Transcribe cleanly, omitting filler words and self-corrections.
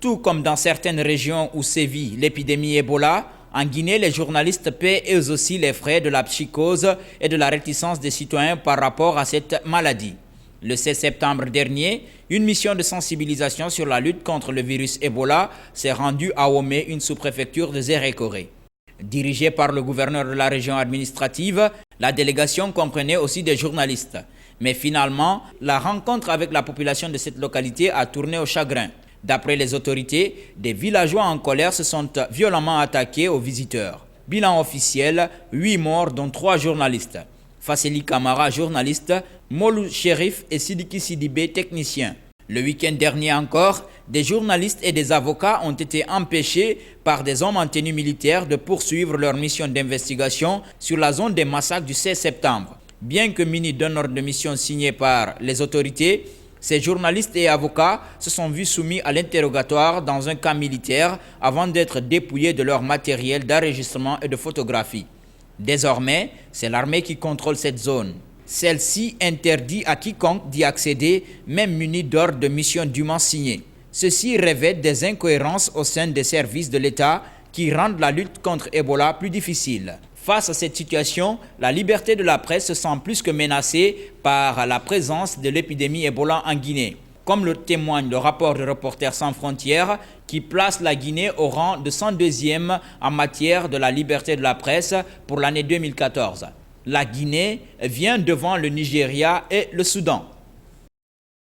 Tout comme dans certaines régions où sévit l'épidémie Ebola, en Guinée, les journalistes paient eux aussi les frais de la psychose et de la réticence des citoyens par rapport à cette maladie. Le 16 septembre dernier, une mission de sensibilisation sur la lutte contre le virus Ebola s'est rendue à Omé, une sous-préfecture de Zérékoré. Dirigée par le gouverneur de la région administrative, la délégation comprenait aussi des journalistes. Mais finalement, la rencontre avec la population de cette localité a tourné au chagrin. D'après les autorités, des villageois en colère se sont violemment attaqués aux visiteurs. Bilan officiel, 8 morts dont 3 journalistes. Fasseli Kamara, journaliste, Molou Chérif et Sidiki Sidibé, technicien. Le week-end dernier encore, des journalistes et des avocats ont été empêchés par des hommes en tenue militaire de poursuivre leur mission d'investigation sur la zone des massacres du 16 septembre. Bien que munis d'un ordre de mission signé par les autorités, ces journalistes et avocats se sont vus soumis à l'interrogatoire dans un camp militaire avant d'être dépouillés de leur matériel d'enregistrement et de photographie. Désormais, c'est l'armée qui contrôle cette zone. Celle-ci interdit à quiconque d'y accéder, même muni d'ordre de mission dûment signé. Ceci révèle des incohérences au sein des services de l'État qui rendent la lutte contre Ebola plus difficile. Face à cette situation, la liberté de la presse se sent plus que menacée par la présence de l'épidémie Ebola en Guinée, comme le témoigne le rapport de Reporters sans frontières qui place la Guinée au rang de 102e en matière de la liberté de la presse pour l'année 2014. La Guinée vient devant le Nigeria et le Soudan.